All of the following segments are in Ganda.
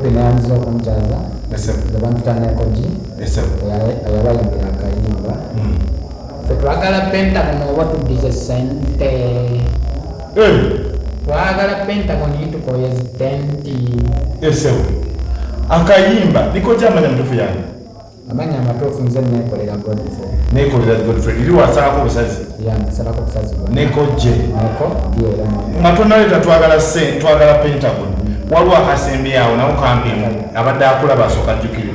Ethiopia naanza kumjaza abantu tanakoji ayabayimbira akayimba twagala Pentagon oba tuddize ssente twagala Pentagon yitukoyeze tenti akayimba niko kyamanya mtufu yange amanya amatofu nze nekolera Godfrey iri wasako busazi salako busazi nekoje matonaleta twagala Pentagon waliwo akasembe awo nawo kampi abadde akula basooka jjukire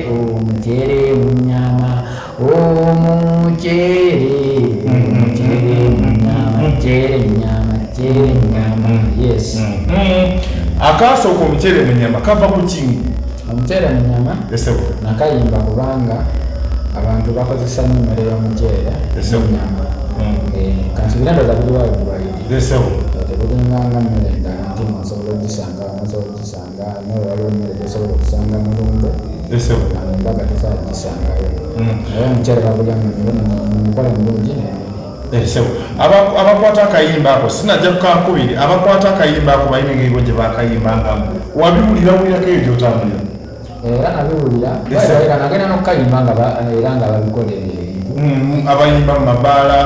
omuceere mu nyama yes akasooka omuceere mu nyama kava ku kingi omuceere mu nyama nakayimba kubanga abantu bakozesa emmere y'omuceere n'ennyama kansubira ndoza buli waibwaidi tekulinganga mmere endala nti osobola ogisanga naye waliwo emmere gyosobola okusanga mulumbe embaga tosobola kugisangayo naye omuceere bagulya mumukola mulungi abakwata akayimba ako sinajja kukankubiri abakwata akayimba ako balina engeri gye bakayimbangamo wabiwulirako eyo gyotambulira era nabiwulira nagenda n'okukayimba era nga babikolere abayimba mu mabaala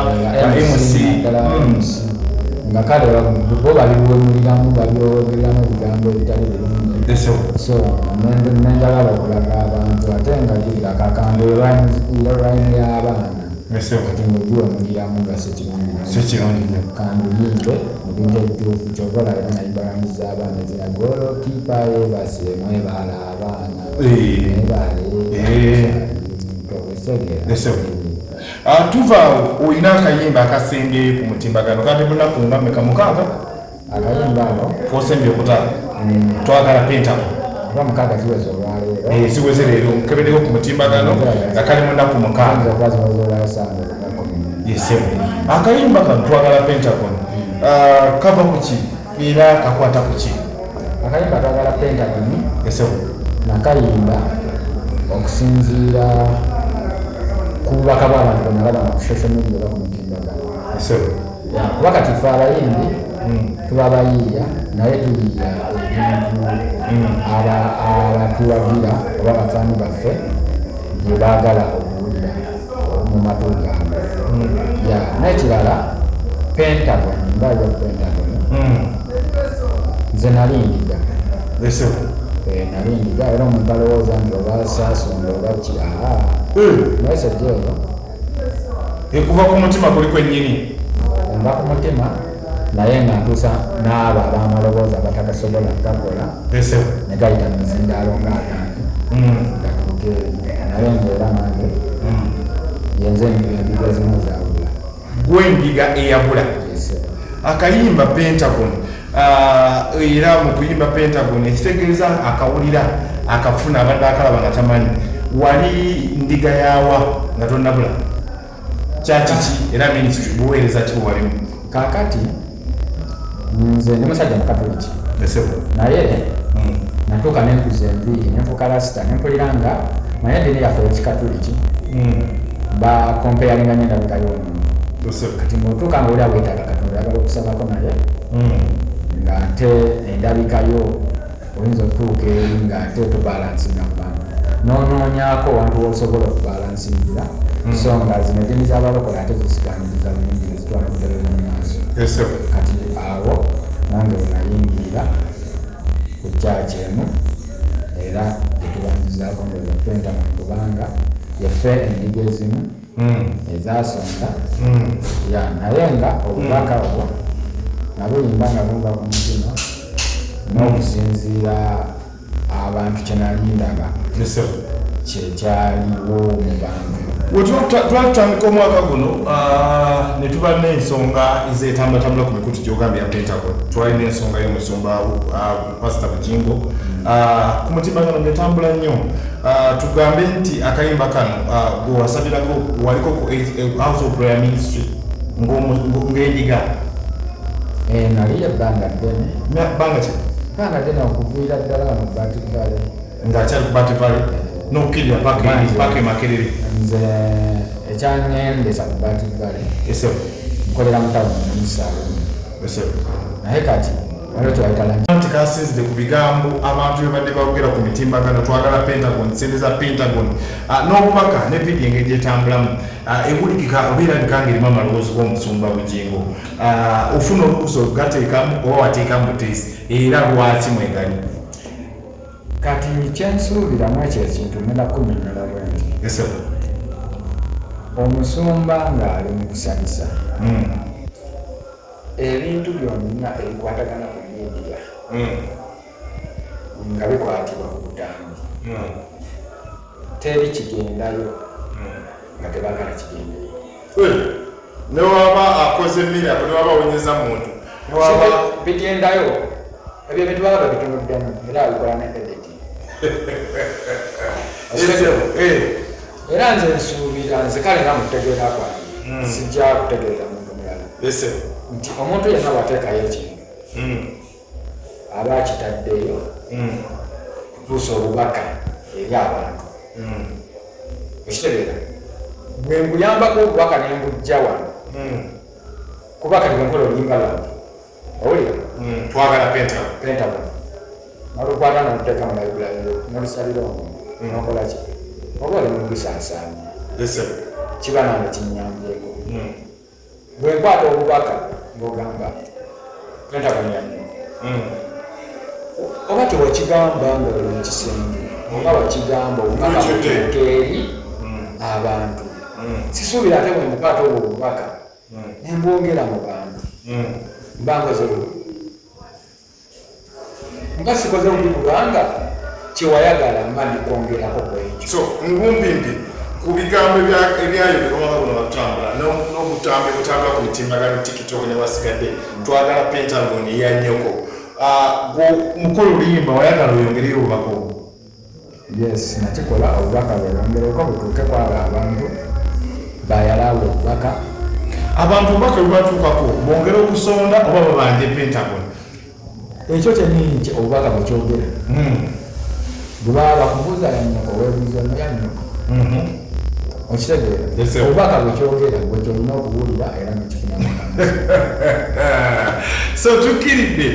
MC nga kale bo babiwemuliramu babyogereramu ebigambo ebitali birungi so nenjagala okulaga abantu ate nga gira kakambe rhyme y'abaana kati ngogiwemuliramu nga sekirungi kanduyimbe mubintu ebituufu kyokola era nayibalangiza abaana ezina golokipa yebase mwebala abaana tuva olina akayimba akasembye ku mutimbagano kandi lunaku nga mmeka mukaaga akayimba ako kosembye okutala twagala Pentagon mukaaga kiweze olwaleero siweze leero nkebeddeko ku mutimbagano nga kali mu nnaku mukaaga akayimba kano twagala Pentagon kava ku ki era kakwata ku ki akayimba twagala Pentagon nakayimba okusinziira kubaka bw'abantu bonna ku social media oba ku mutimbagano kuba kati ffe abayimbi tuba bayiiya naye tuyiiya ebintu abatuwagira oba bafaani baffe bye baagala okuwulira mu matu gaabwe n'ekirala Pentagon mbaja ku Pentagon nze nalindiga nalindiga era omuntu alowooza nti oba saasonda oba ki naye sejjeeyo ekuva ku mutima kuli kwennyini enva ku mutima naye nga ntuusa n'abo abamalobooza batagasobola gakola ne gayita muzindaalo ng'agange gatuuke naye ngaera nange yenze endiga ezimu zaabula gwendiga eyabula akayimba Pentagon era mu kuyimba Pentagon ekitegeeza akawulira akafuna abadde akalaba nga tamanyi wali ndiga yawa nga tonnabula kyakiki era ministry buweereza ki bwewalimu kakati nze ndi musajja mukatoliki naye natuuka nenkuza enviiri nenfuuka lasita nempulira nga naye eddiini yaffe ekikatoliki bakompeyalinga n'endabika y'omuntu kati mutuuka nga oli abwetaaga katonda oyagala okusabako naye ng'ate endabikayo oyinza okutuuka eri ng'ate tubalansinga mu bantu noonoonyaako wantu wosobola okubalansingira so nga zino eddiini z'abalokole ate zisiganiriza bulungi nezitwala kutereza mu maaso kati awo nange wenayingirira ku kyaki emu era etubanyizaako ndoza Pentagon kubanga yaffe endiga ezimu ezasonda naye nga obubaka obwo nabuyimba nga buva ku mutima n'okusinziira abantu kyenalindaba kyekyaliwo mu bantu twatandika omwaka guno ne tuba n'ensonga ezetambulatambula ku mikutu gyogambye ya Pentagon twalina ensonga y'omusumba Pastor Bujingo ku mutimbagano netambula nnyo tugambe nti akayimba kano gwewasabirako waliko ku House of Prayer Ministry ng'endiga nali ebbanga ddene banga ddene okuviira ddala mu Bativale ng'akyali ku Bativale n'okkirira paka Makerere nze ekyangendesa ku Bativale nkolera mu tawuni Musaalu naye kati Anti kasinzidde ku bigambo abantu bye badde boogera ku mitimbagano twagala Pentagon sendeza Pentagon n'obubaka ne vidiyo engeri gyetambulamu ebulikika obeerabika ng'erimu amalowoozo g'omusumba Bugingo ofuna olukusa okugateekamu oba wateekamu buteesi era lwaki mwegali kati kyensuubiramu ekyo ekintu ngenda kunnyonnyola bwe nti omusumba ng'ali mu kusanyusa ebintu byonna ebikwatagana ku media nga bikwatibwa ku butambi teri kigendayo nga tebagala kigendayo newaba akoze mira newaba awonyeza muntu bigendayo ebyo bintu baba babitunuddemu era abikola ne editi era nze nsuubira nze kale nga mutegeera kwange sijja kutegeeza muntu mulala nti omuntu yenna bw'ateekayo ekintu aba akitaddeyo kutuusa obubaka eri abantu ekitegeera bwe mbuyambako obubaka ne mbujja wano kuba kati bwenkola oluyimba lwange owulira twagala Pentagon nolukwata noluteeka mu library nolusalira omuntu nokolaki oba oli mubisaasaanya kiba nange kinyambyeko bwe nkwata obubaka ng'ogamba Pentagon yanyo oba tewakigamba nga oli mu kisenge oba wakigamba obubaka butuuka eri abantu sisuubira ate bwe mbukwata obwo obubaka ne mbwongera mu bantu mba nkoze bubi nga sikoze bubi kubanga kyewayagala mba ndikwongerako ku ekyo so ngumpimpi ku bigambo ebyayogerwako buno batambula n'obutambi butambula ku mitimbagano TikTok ne wasigadde twagala Pentagon eya nnyoko mukolo oluyimba wayagala oyongereyo obubaka obwo yes nakikola obubaka bweyongereko butuuke kwaba abantu bayalawo obubaka abantu obubaka bwebatuukako bongera okusonda oba babanje Pentagon ekyo kyennyini nti obubaka bwekyogera bwe baba bakubuuza yannyoko weebuuza no yannyoko okitegeera obubaka bwekyogera gwe kyolina okuwulira era nekifunamu so tukkiridde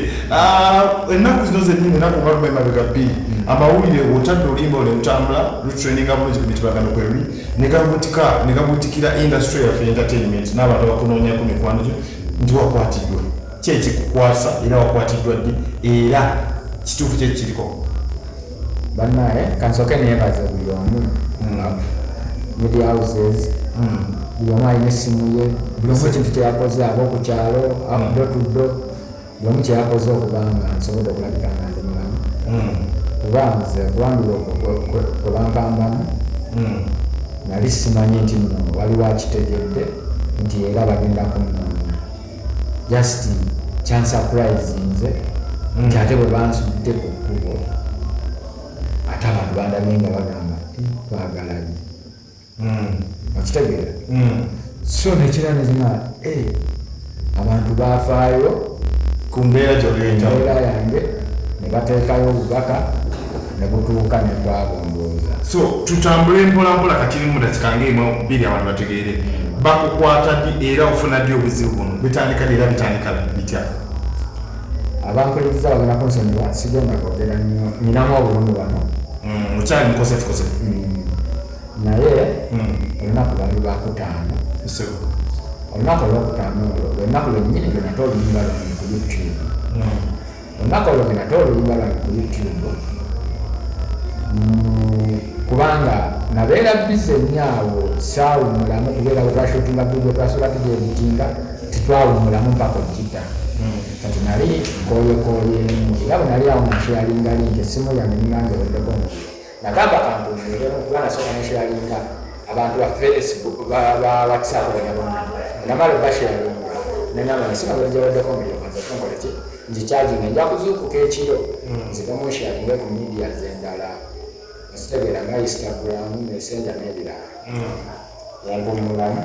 ennaku zino zennyini ennaku nga emabega bbiri amawulire otadde oluyimba ole mutambula lutraininga bulungi ku mitibagano kweri ne gabuutikira industry yaffe entertainment n'abantu abakunoonyaku mikwano gyo nti wakwatiddwa ki ekikukwasa era wakwatiddwa ddi era kituufu kyekiriko bannaye kansooke neyebaza buli omu media houses buli omu alina essimu ye buli omu ekintu kyeyakoze aba okukyalo akuddo tuddo buli omu kyeyakoze okubanga nsobodde okulabika nga ndi mulamu kuba nze kuwambira kwebampambamu nali simanyi nti nno waliwo akitegedde nti era bagenda kunnoonya just kyansurprise nze nti ate bwe bansudde ku kkubo ate abantu bandabye nga bagamba twagalabi okitegeera so nekira nezina abantu bafaayo ku mbeera gy'embeera yange ne bateekayo obubaka ne butuuka ne twagombooza so tutambule mpolampola katirimu dakika ng'emu bbiri abantu bategeere bakukwata ddi era ofuna ddi obuzibu buno bitandika era bitandika bitya abankuliriza bagenda kunsonyiwa sigenda kwogera nnyo ninamu obulumi bano okyali mukosefu naye olunaku lwali lwakutaano olunaku olwokutaano olwo lwenaku lwennyini lwe nate oluyimba lwange ku YouTube olunaku olwo lwe nate oluyimba lwange ku YouTube kubanga nabeera bize nnyo awo saawumulamu kubeera bwe twashutinga bidio twasobola tugyebitinga titwawumulamu mpaka okita kati nali nkooyekooyeemu era bwe nali awo nasharinga lingi essimu yange ninange weddeko nagamba kantumiremu kuba nasooka nesharinga abantu ba Facebook ba WhatsApp bonna namala basharinga nenamba nesiba bwejaweddeko mulyokaza tunkole ki ngikyajinga nja kuzuukuka ekiro nzigemu nsharinge ku media zendala ositegeera nga Instagram Messenger n'ebirala yangumulamu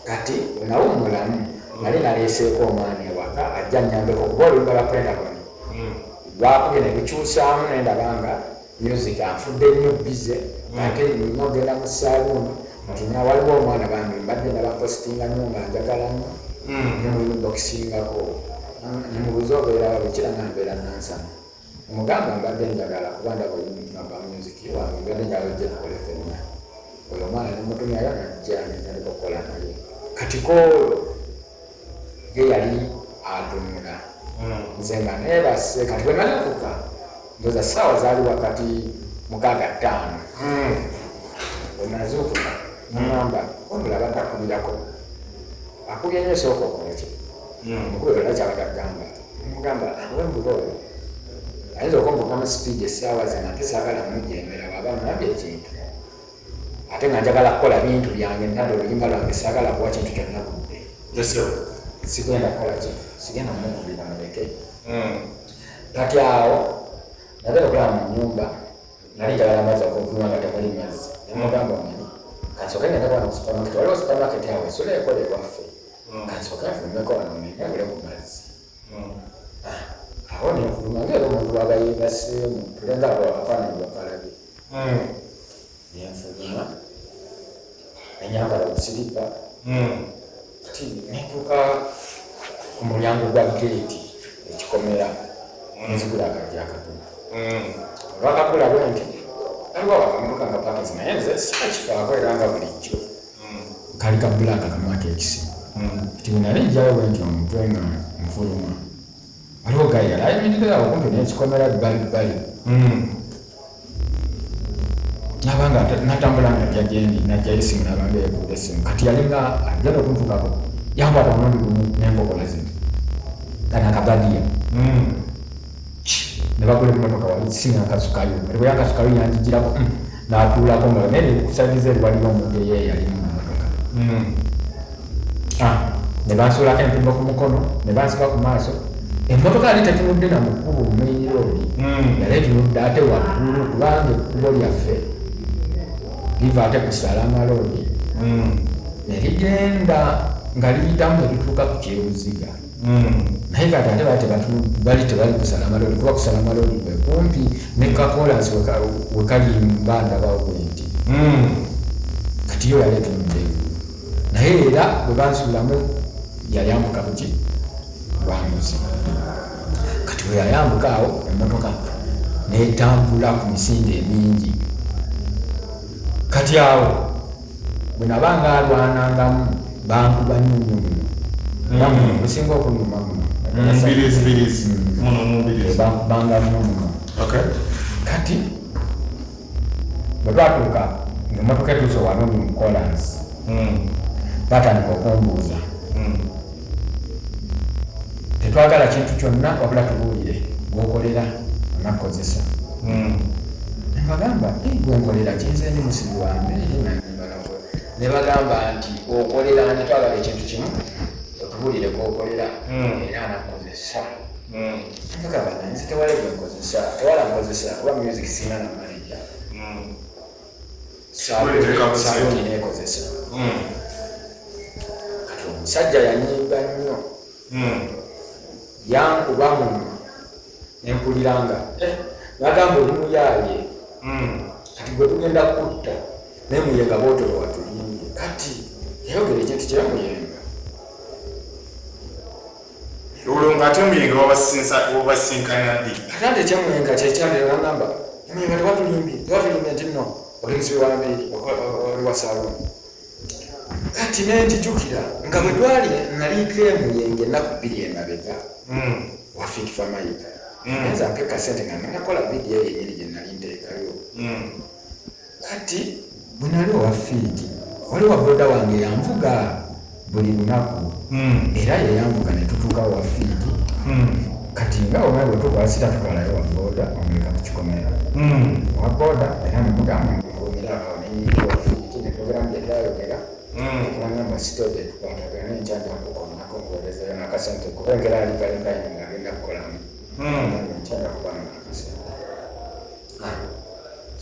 kati nawumulamu nali naleeseeko omwana ewaka ajja nnyambeko kuba oluyimba lwa Pentagon lwakubye ne bikyusaamu nendabanga music anfudde nnyo bize ate nina ogenda mu saaluuni nti waliwo omwana bambi mbadde nabapositinga nnyo nga njagala nnyo nemuyimba okusingako nimubuuza obeera bwekira nambeera nansana omugamba mbadde njagala kuba ndaba omutima gwa music wange mbadde njagala ojja tukole ffenna oyo omwana nemutumyayo najja nenalika okukola naye kati koolo ye yali atunula nze nga neebase kati bwe nalikuka ndoza ssaawa zaali wakati 6:05 bwenazuukuka mugamba omulaba takubirako akubye nnyo sooka okoleki mukulu era kyabagagamba mugamba wembuloyo ayinza okumbukamu sipiidi essaawa zino ate saagala mujembera bwaba nabye ekintu ate nga njagala kukola bintu byange ntadde oluyimba lwange saagala kuwa kintu kyonna kudde sigenda kukola ki sigenda mukubira muleke kati awo nagenda okulaba mu nnyumba nali njagala amazzi okunywa nga temuli mazzi nemugamba omanyi kansooke ngenda kubana ku supermarket waliwo supermarket awo esula ekolebwaffe kansooke nfulumeko wano nenebule ku mazzi awo nenfuluma ngaera omuntu wabayebaseemu tulenza abo afaananyi bakalabye nenfuluma nenyambala obusiripa kati netuuka ku mulyango gwa geeti ekikomera nzigula akajja akatono olwakagula bwe nti aliwo abakambuka nga pakizi naye nze sikakifaako era nga bulijjo kali ka bulaka kamaka ekisimu kati bwe nali njyawo bwe nti omutwe nga nfuluma waliwo gayi yali ayimiririra okumpi n'ekikomera bbalibbali nabanga natambula nga ajja gyendi najjayo esimu nabanga yekuuta essimu kati yalinga ajjala okuntukako yambata omundi gumu n'enkokola zino kana akabadiya ne bagula emmotoka wali simu yakasukayo aliwo yakasukayo yanjijirako n'atuulako nga naye kusaviza eri waliwo omuntu eyeyali mu mmotoka ne bansuulako empimbo ku mukono ne bansiba ku maaso emmotoka yali tetunudde na mukubo mweyiroodi yali etunudde ate waggulu kubanga ekkubo lyaffe liva ate ku Salamalodi ne ligenda nga liyitamu ne lituuka ku Kyebuziga naye kati ate bali tebali ku Salamalodi kuba ku Salamalodi kwe kumpi ne kakolansi wekali ndabawo bwenti kati yo yali etunudde naye era bwe bansuulamu yayambuka kuki lwambuzi kati bwe yayambuka awo emmotoka netambula ku misinde emingi kati awo bwe nabanga alwanangamu bankuba nnyo businga okunyuma bankubanga nnyo kati bwe twatuuka ngaemmotoka etuuse wano mu kolansi batandika okumbuuza tetwagala kintu kyonna wabula tubuulire gwokolera onakozesa nebagamba gwenkolera kinze ndi musibi wange ne bagamba nti okolera netwagala ekintu kimu otubuulire gwokolera era anakozesa nebagamba nze tewali gwenkozesa tewala nkozesa kuba music sina na manaja saloni nekozesa kati omusajja yanyiiga nnyo yankuba muno nempuliranga nagamba oli muyaaye kati gwe tugenda kutta naye muyenga bootolo watulimbye kati yayogera ekintu kyemuyenga olwo nga ate omuyenga wabasinkana ddi kati ate ekyemuyenga kyekyalira nagamba omuyenga tewatulimbye nti nno oli musibi wambeeri oli wa saloni kati nentijukira nga bwe twali naliiko emuyenge ennaku 2 emabega wafiikifa mayiga nza mpeka sente nga nakola vidiyo eyo yenyini gye nali nteekayo kati bwe nali owafiiti waliwo broda wange yanvuga buli lunaku era yeyanvuga netutuuka wafiiti kati nga omwe bwe tukwasira tutwalayo waboda omuleka ku kikomera waboda era nemugamba nkunyiraawo nenyiika wafiiti neprogramu gyetwayogera kubanga siteje tukwatagana enkyanja kukoonako nkuwerezayo nakasente kubengera ali valentine nga agenda kukolamu enkyanja kubanga nakasente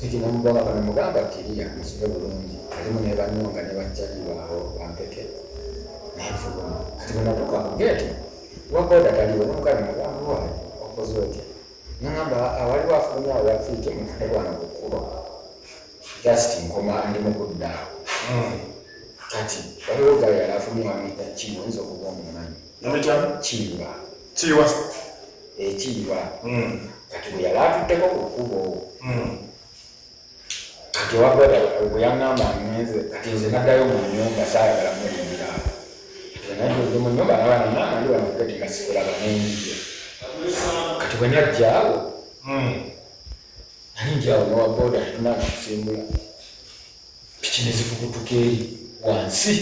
kiki nemugamba kano mugamba kiriya musibe bulungi alimu nebanyonga nebajjalibawo bampeke nenfuluma kati bwenatuuka kugeeti waboda taliwo nomukana mugamba waayo okoze otya nagamba awaliwo afulumyawo wafiiti mutalwana kukuba just nkoma ndi mukuddaawo kati waliwo gala yali afumye wamuyita Kiiba oyinza okuba omumanyi Kiiba Chiwa. Ekiyiwa. Kati bwe yali atutteko ku kkubo. Kati owabwera bwe yaŋŋamba ngenze kati nze naddayo mu nnyumba saayagala mulingira awo. Nayingiridde mu nnyumba n'abaana nali wamugati nga sikulaba n'enjija. Kati bwe najja awo nali njyawo n'owabooda tunanga kusimbula. Piki ne zifubutuka eri wansi.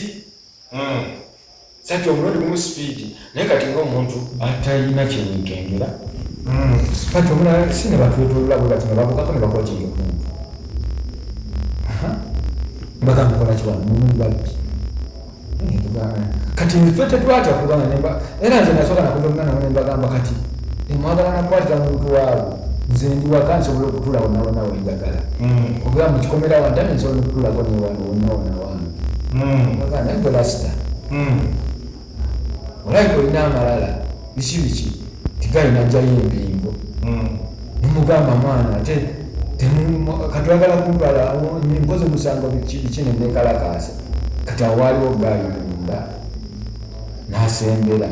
Sati omulundi gumu sipiidi naye kati ng'omuntu atalina kyenyekengera. Kati omulala si ne batwetolola bwe bati ne babukako ne bakola kyeyomuntu. Mbagamba kola kiwano mulungi babbi. Kati nfe tetwatya kubanga nemba era nze nasooka nakuva omwana ne mbagamba kati mwagala nakwatira muntu waabo nze ndi waka nsobola okutuula wonna wonna wenjagala. Okugamba mu kikomera wanta nsobola okutuulako ne wano wonna wonna wange. Mbagamba naye gwe lasita. Olabika olina amalala biki biki tigalina ajjayo empingo. Nemugamba mwana ate katwagala kumbala nkoze musango biki nenekalakaasa. Kati awo waaliwo gaali munda n'asembera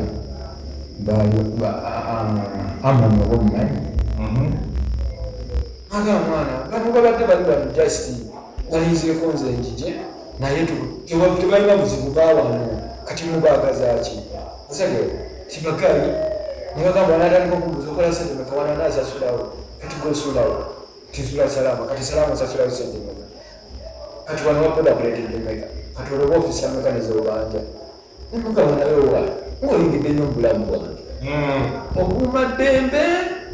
amoni oba omumanyi. Agamba mwana bantu babadde bali wano just balinzeeko nze njije naye tebalina buzibu bawano kati mubaagazaaki osage kibagaali nebagamba natandika okubuuza okola sente meka wana naasasulawo kati gosulawo tisula salama kati salama osasulawo sente meka kati wano waboda kuleetedde meka kati olwoba ofisa meka nezobanja nemugamba nayowa ngaolingidde nnyo obulamu bwange okuuma ddembe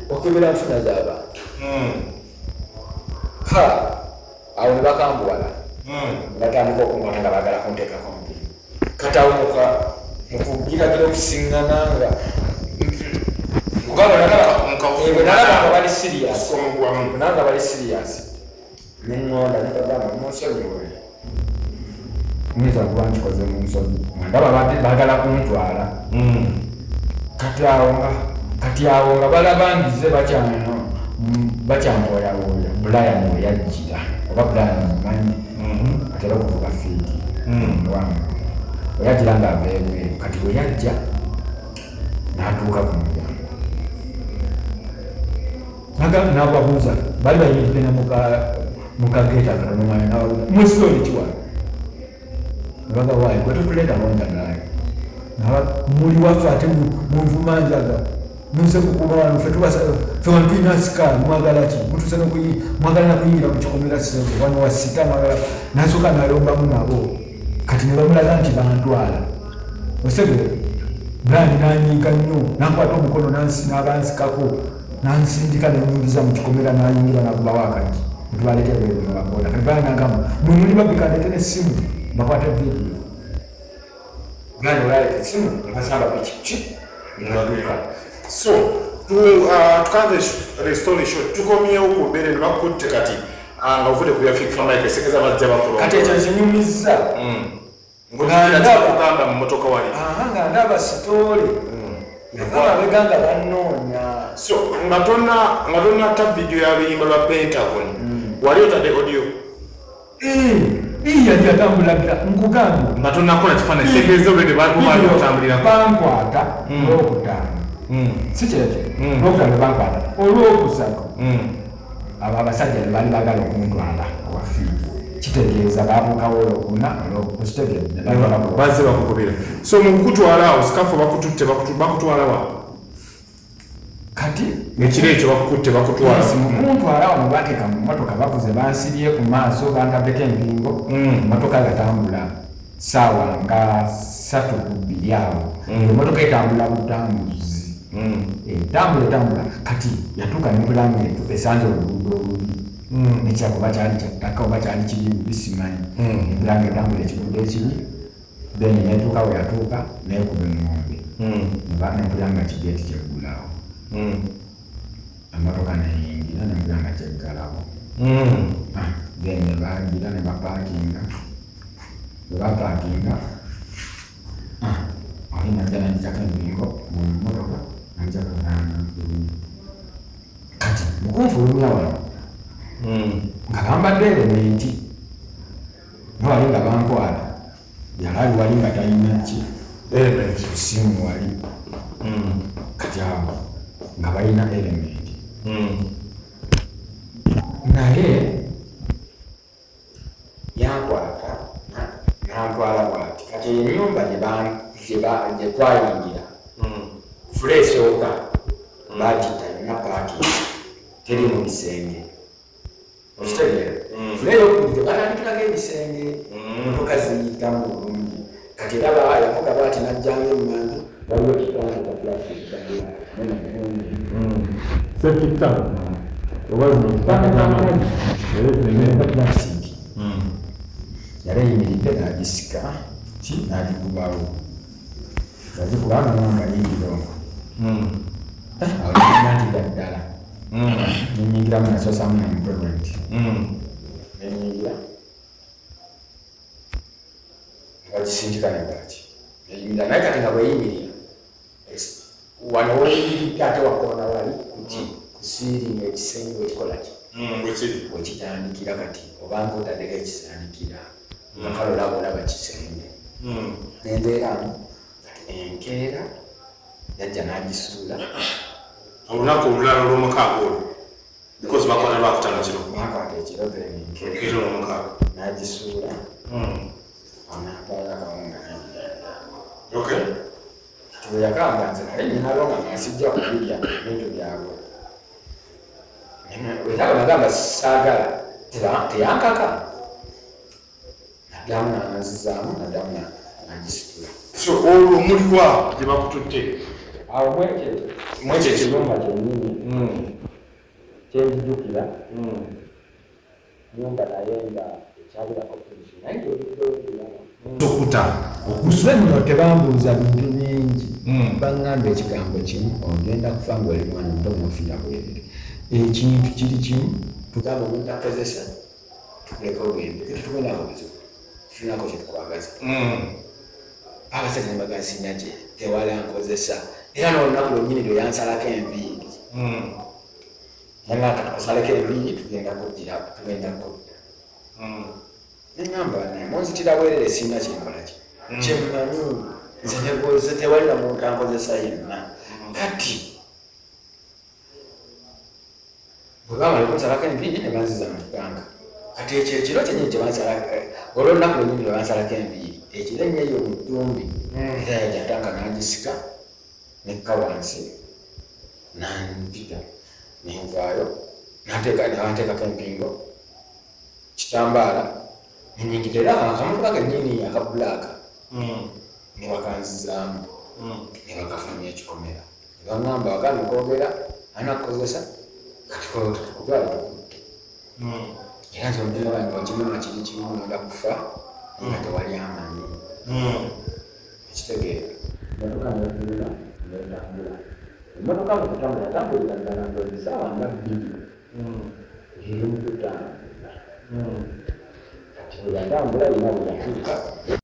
okebera nfuna z'abantu. Awo ne bakambuwala batandika okunkwata nga baagala kunteekako mpiri kati awo mukugiragira okusiŋŋana nga nalaba nga bali siriyasi nanga bali siriyasi neŋŋonda nebagamba munsonyiwe muyinza kuba nkikoze mu nsonyi ndaba baagala kuntwala kati awo nga balabangize bakyamwoyawooya Brian we yajjira oba Brian mumanyi atera okuvuga fiiti wange we yajjira ng'ava ebweru kati we yajja n'atuuka ku muryango n'ababuuza bali bayimiridde ne mukageeta katono mwana n'ababuuza musitoli kiwano nebaga waayi gwe tutuleeta bonda naye muli waffe ate munvumanjaga muze kukuba wano ffe wano tulina sikaali mwagala ki mutuuse mwagala nakuyingira mu kikomera sente wano wasita mwagala nasooka nalombamu nabo kati ne bamulaga nti bantwala osegere brandi nanyiiga nnyo nankwata omukono n'abansikako nansindika nenyingiza mu kikomera nayingira nakubawo akati ntubaletebebaboda kati banagamba mumuli babikandetera essimu bakwata vidiyo gani olaleeta essimu nebasamba pikipiki nebaduka. So tukanze restore shot tukomyewo ku mbeera ne bakutte kati nga ovudde ku bya fifama ekesegeza bajja bakola kati ekyo kinyumizza ngokugamba mu motoka wali nga ndaba sitoole abeganga bannoonya so nga tonna ta video ya luyimba lwa Pentagon wali otadde audio yali atambulira nkugamba nga tonnakola kifaananyi segeeza obwedde bali otambulira bankwata olwokutaano si kyekyo n'okutano bankwata olwokusatu abo abasajja ne bali bagala okuntwala wafiidi kitegeeza babukawo olwokuna olwokukitegedde bazze bakukubira so mu kukutwala awo sikafu bakututte bakutwala wa kati ekiro ekyo bakukutte bakutwala mukuntwala wano bateeka mu motoka bavuze bansibye ku maaso bantaddeko empingo motoka gatambula saawa nga 3:2 awo emotoka etambula butambuzi etambula kati yatuuka nebulamu esanze oluguudo olubi nekyakuba kyali kyattaka oba kyali kiri bisimanyi ebulamu etambula ekiguudo ekibi then netuuka we yatuuka nekuba engombe nebulanga kigeeti kyeggulawo emotoka neyingira nebulanga kyeggalawo then nebagira nebapakinga webapakinga najja nanjjako embingo mu motoka nanjjako kati mukunfulumya wano nga bambadde elementi wali nga bankwala yalaali wali nga talina ki simu wali kati kati awo nga balina element naye yankwata nantwala bwati kati enyumba gye twayingira fule esooka bagita yonna paaki teri mu bisenge okitegeera fule eyokubiri batandikiraga ebisenge motoka ziyitamu bulungi kati era yavuga bwati najjanga emmanju waliwo kitwala plastic yali eyimiridde n'agisika n'agikubawo yazikubanga mwanga yingirombo awo nati ddala nenyingiramu nasosamu employment nenyingira wagisindika nebwaki eyimira naye kati nga bweyimirira wano weyimiridde ate wakona wali kusiiringa ekisenge wekikolaki wekitandikira kati obanga otaddeko ekisandikira nakale olaba olaba kisenge nembeeramu kati enkeera yajja n'agisuula olunaku olulala olw'omukaaga olwo because bakola lwakutano kiro bakwata ekiro ekiro olw'omukaaga n'agisuula anaatwala kawunga okay bwe yagamba nze naye ninalonga nasijja kubirya ebintu byabwe era nagamba saagala teyankaka naddamu nanazizaamu naddamu nagisitula so olwo muliwa gye bakutudde awo mwekyo ekiyumba kyennyini kyenjijukira nyumba naye nga ekyabirako polisi naye okuta okusule muno tebambuuza bintu bingi baŋŋamba ekigambo kimu ogenda kufa ngaoli mwana muto mufiira bwerere ekintu kiri kimu tugamba omuntu akozesa tukuleka obwembe tetufunako buzibu tufunako kyetukwagaza abasajja nebagazinya gye tewala nkozesa era n'olunaku lwennyini lwe yansalako enviiri nanga katukasaleko enviiri tugenda kudda neŋŋamba naye munzitira bwerere singa kyemkolaki kyemmanyi nze negoze tewalina muntu ankozesa yenna kati bwe bamala okunsalako enviiri ne banziza mu bbanga kati ekyo ekiro kyenyini kyebansalako olw'olunaku lwennyini lwe bansalako enviiri ekiro ennyo mu ttumbi era yajatanga n'agisika nekka wansi nampita nenvaayo nebanteekako empingo kitambaala nenyingirira era akamotoka kennyini akabulaaka ne bakanzizaamu ne bakafamya ekikomera ne baŋŋamba wagambye okwogera anakukozesa kati tukutwala tukutte era nze omutima wange okimuma kiri kimu ngenda kufa nga tewali amanyi ekitegeera emotoka netuula netambula emotoka bwekutambula yatambulira ddala ndozi saawa nga bbiri eri mu kutambula kati bwe yatambula yina bwe yatuuka